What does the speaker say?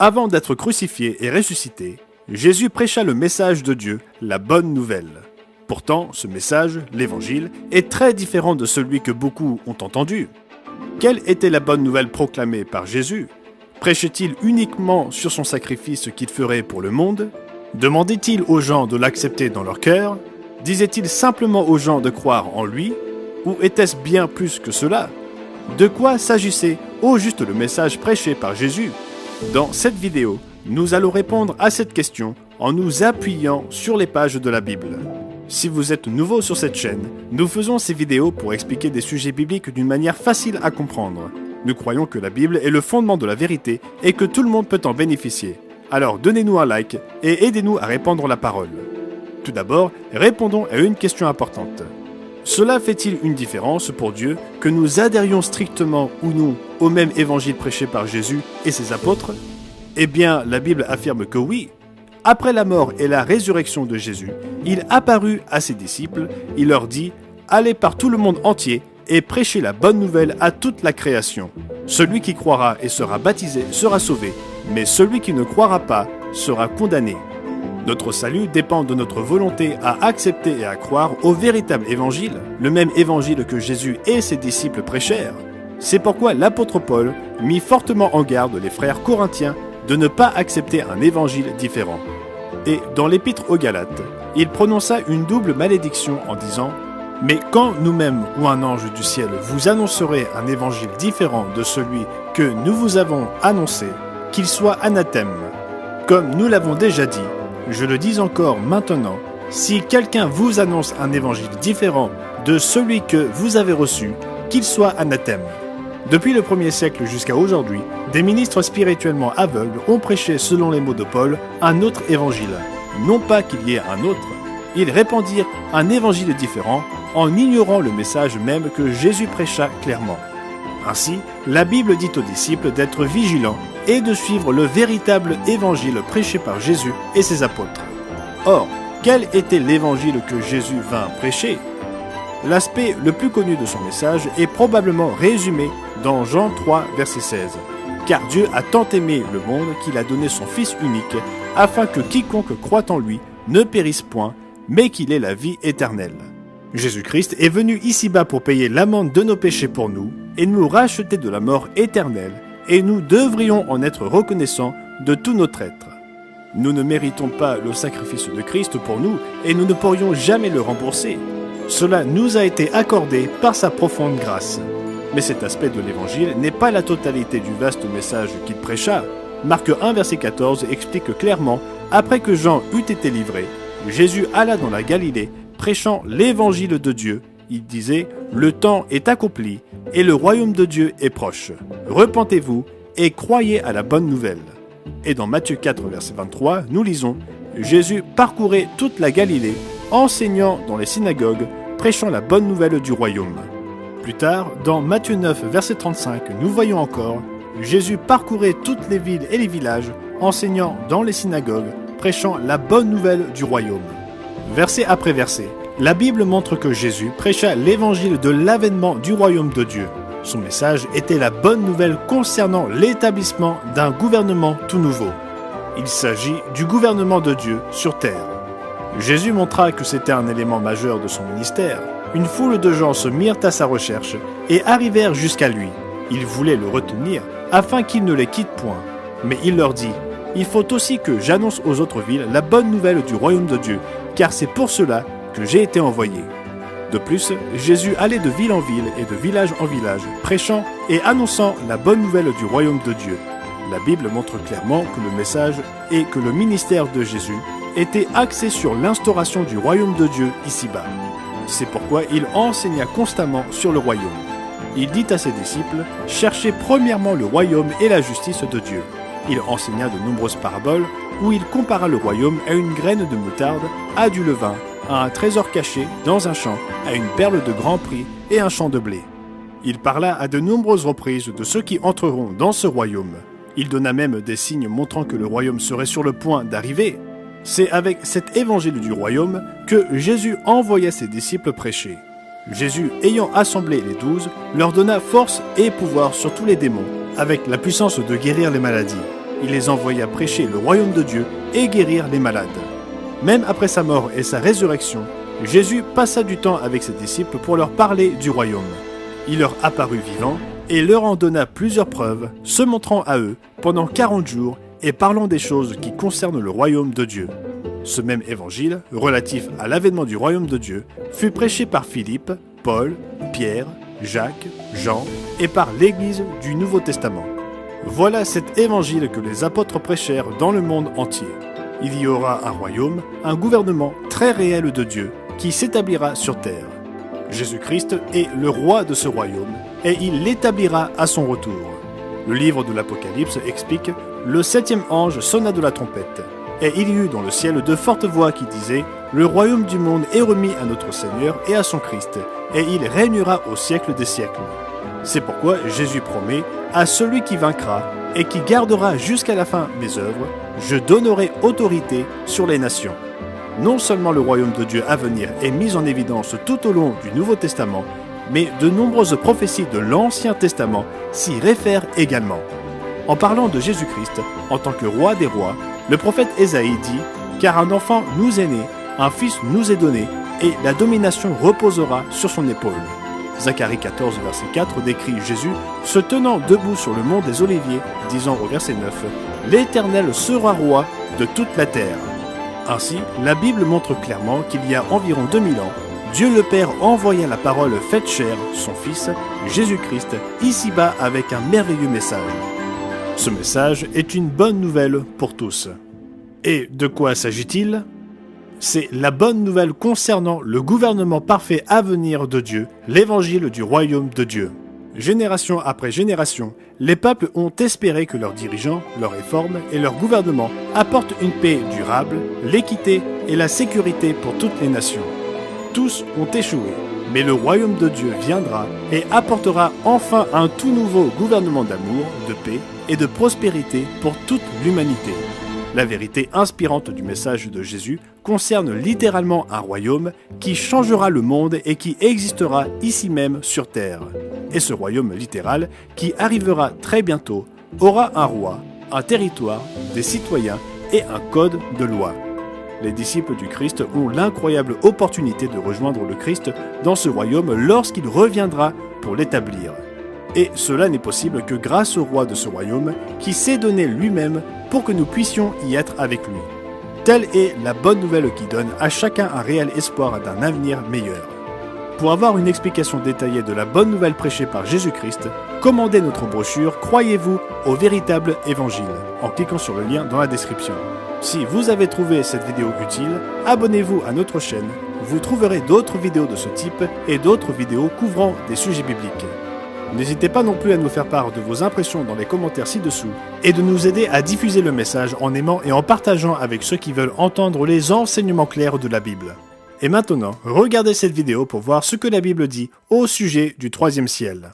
Avant d'être crucifié et ressuscité, Jésus prêcha le message de Dieu, la bonne nouvelle. Pourtant, ce message, l'évangile, est très différent de celui que beaucoup ont entendu. Quelle était la bonne nouvelle proclamée par Jésus? Prêchait-il uniquement sur son sacrifice qu'il ferait pour le monde? Demandait-il aux gens de l'accepter dans leur cœur? Disait-il simplement aux gens de croire en lui? Ou était-ce bien plus que cela? De quoi s'agissait au juste le message prêché par Jésus? Dans cette vidéo, nous allons répondre à cette question en nous appuyant sur les pages de la Bible. Si vous êtes nouveau sur cette chaîne, nous faisons ces vidéos pour expliquer des sujets bibliques d'une manière facile à comprendre. Nous croyons que la Bible est le fondement de la vérité et que tout le monde peut en bénéficier. Alors donnez-nous un like et aidez-nous à répandre la parole. Tout d'abord, répondons à une question importante. Cela fait-il une différence pour Dieu que nous adhérions strictement ou non au même évangile prêché par Jésus et ses apôtres? Eh bien, la Bible affirme que oui. Après la mort et la résurrection de Jésus, il apparut à ses disciples, il leur dit « Allez par tout le monde entier et prêchez la bonne nouvelle à toute la création. Celui qui croira et sera baptisé sera sauvé, mais celui qui ne croira pas sera condamné. » Notre salut dépend de notre volonté à accepter et à croire au véritable évangile, le même évangile que Jésus et ses disciples prêchèrent. C'est pourquoi l'apôtre Paul mit fortement en garde les frères corinthiens de ne pas accepter un évangile différent. Et dans l'épître aux Galates, il prononça une double malédiction en disant « Mais quand nous-mêmes ou un ange du ciel vous annoncerait un évangile différent de celui que nous vous avons annoncé, qu'il soit anathème. Comme nous l'avons déjà dit, je le dis encore maintenant, si quelqu'un vous annonce un évangile différent de celui que vous avez reçu, qu'il soit anathème. » Depuis le 1er siècle jusqu'à aujourd'hui, des ministres spirituellement aveugles ont prêché, selon les mots de Paul, un autre évangile. Non pas qu'il y ait un autre, ils répandirent un évangile différent en ignorant le message même que Jésus prêcha clairement. Ainsi, la Bible dit aux disciples d'être vigilants et de suivre le véritable évangile prêché par Jésus et ses apôtres. Or, quel était l'évangile que Jésus vint prêcher? L'aspect le plus connu de son message est probablement résumé dans Jean 3, verset 16. « Car Dieu a tant aimé le monde qu'il a donné son Fils unique, afin que quiconque croit en lui ne périsse point, mais qu'il ait la vie éternelle. » Jésus-Christ est venu ici-bas pour payer l'amende de nos péchés pour nous et nous racheter de la mort éternelle, et nous devrions en être reconnaissants de tout notre être. Nous ne méritons pas le sacrifice de Christ pour nous et nous ne pourrions jamais le rembourser. Cela nous a été accordé par sa profonde grâce. Mais cet aspect de l'évangile n'est pas la totalité du vaste message qu'il prêcha. Marc 1, verset 14 explique clairement « Après que Jean eut été livré, Jésus alla dans la Galilée, prêchant l'évangile de Dieu. Il disait « Le temps est accompli et le royaume de Dieu est proche. Repentez-vous et croyez à la bonne nouvelle. » Et dans Matthieu 4, verset 23, nous lisons « Jésus parcourait toute la Galilée, enseignant dans les synagogues, prêchant la bonne nouvelle du royaume. » Plus tard, dans Matthieu 9, verset 35, nous voyons encore « Jésus parcourait toutes les villes et les villages, enseignant dans les synagogues, prêchant la bonne nouvelle du royaume. » Verset après verset, la Bible montre que Jésus prêcha l'évangile de l'avènement du royaume de Dieu. Son message était la bonne nouvelle concernant l'établissement d'un gouvernement tout nouveau. Il s'agit du gouvernement de Dieu sur terre. Jésus montra que c'était un élément majeur de son ministère. Une foule de gens se mirent à sa recherche et arrivèrent jusqu'à lui. Ils voulaient le retenir afin qu'il ne les quitte point. Mais il leur dit « Il faut aussi que j'annonce aux autres villes la bonne nouvelle du royaume de Dieu, car c'est pour cela que j'ai été envoyé. » De plus, Jésus allait de ville en ville et de village en village, prêchant et annonçant la bonne nouvelle du royaume de Dieu. La Bible montre clairement que le message et que le ministère de Jésus était axé sur l'instauration du royaume de Dieu ici-bas. C'est pourquoi il enseigna constamment sur le royaume. Il dit à ses disciples « Cherchez premièrement le royaume et la justice de Dieu. » Il enseigna de nombreuses paraboles où il compara le royaume à une graine de moutarde, à du levain, à un trésor caché dans un champ, à une perle de grand prix et un champ de blé. Il parla à de nombreuses reprises de ceux qui entreront dans ce royaume. Il donna même des signes montrant que le royaume serait sur le point d'arriver. C'est avec cet évangile du royaume que Jésus envoya ses disciples prêcher. Jésus, ayant assemblé les 12, leur donna force et pouvoir sur tous les démons, avec la puissance de guérir les maladies. il les envoya prêcher le royaume de Dieu et guérir les malades. Même après sa mort et sa résurrection, Jésus passa du temps avec ses disciples pour leur parler du royaume. Il leur apparut vivant et leur en donna plusieurs preuves, se montrant à eux pendant 40 jours et parlant des choses qui concernent le royaume de Dieu. Ce même évangile, relatif à l'avènement du royaume de Dieu, fut prêché par Philippe, Paul, Pierre, Jacques, Jean et par l'Église du Nouveau Testament. Voilà cet évangile que les apôtres prêchèrent dans le monde entier. Il y aura un royaume, un gouvernement très réel de Dieu qui s'établira sur terre. Jésus-Christ est le roi de ce royaume et il l'établira à son retour. Le livre de l'Apocalypse explique « Le 7e ange sonna de la trompette, et il y eut dans le ciel de fortes voix qui disaient « Le royaume du monde est remis à notre Seigneur et à son Christ, et il régnera au siècle des siècles. » C'est pourquoi Jésus promet « À celui qui vaincra et qui gardera jusqu'à la fin mes œuvres, je donnerai autorité sur les nations. » Non seulement le royaume de Dieu à venir est mis en évidence tout au long du Nouveau Testament, mais de nombreuses prophéties de l'Ancien Testament s'y réfèrent également. En parlant de Jésus-Christ en tant que roi des rois, le prophète Ésaïe dit « Car un enfant nous est né, un fils nous est donné, et la domination reposera sur son épaule. » Zacharie 14, verset 4 décrit Jésus se tenant debout sur le mont des Oliviers, disant au verset 9 « L'Éternel sera roi de toute la terre. » Ainsi, la Bible montre clairement qu'il y a environ 2000 ans, Dieu le Père envoya la parole faite chair, son Fils, Jésus-Christ, ici-bas avec un merveilleux message. Ce message est une bonne nouvelle pour tous. Et de quoi s'agit-il ? C'est la bonne nouvelle concernant le gouvernement parfait à venir de Dieu, l'évangile du royaume de Dieu. Génération après génération, les peuples ont espéré que leurs dirigeants, leurs réformes et leur gouvernement apportent une paix durable, l'équité et la sécurité pour toutes les nations. Tous ont échoué, mais le royaume de Dieu viendra et apportera enfin un tout nouveau gouvernement d'amour, de paix et de prospérité pour toute l'humanité. La vérité inspirante du message de Jésus concerne littéralement un royaume qui changera le monde et qui existera ici même sur terre. Et ce royaume littéral, qui arrivera très bientôt, aura un roi, un territoire, des citoyens et un code de loi. Les disciples du Christ ont l'incroyable opportunité de rejoindre le Christ dans ce royaume lorsqu'il reviendra pour l'établir. Et cela n'est possible que grâce au roi de ce royaume qui s'est donné lui-même pour que nous puissions y être avec lui. Telle est la bonne nouvelle qui donne à chacun un réel espoir d'un avenir meilleur. Pour avoir une explication détaillée de la bonne nouvelle prêchée par Jésus-Christ, commandez notre brochure « Croyez-vous au véritable évangile » en cliquant sur le lien dans la description. Si vous avez trouvé cette vidéo utile, abonnez-vous à notre chaîne. Vous trouverez d'autres vidéos de ce type et d'autres vidéos couvrant des sujets bibliques. N'hésitez pas non plus à nous faire part de vos impressions dans les commentaires ci-dessous et de nous aider à diffuser le message en aimant et en partageant avec ceux qui veulent entendre les enseignements clairs de la Bible. Et maintenant, regardez cette vidéo pour voir ce que la Bible dit au sujet du troisième ciel.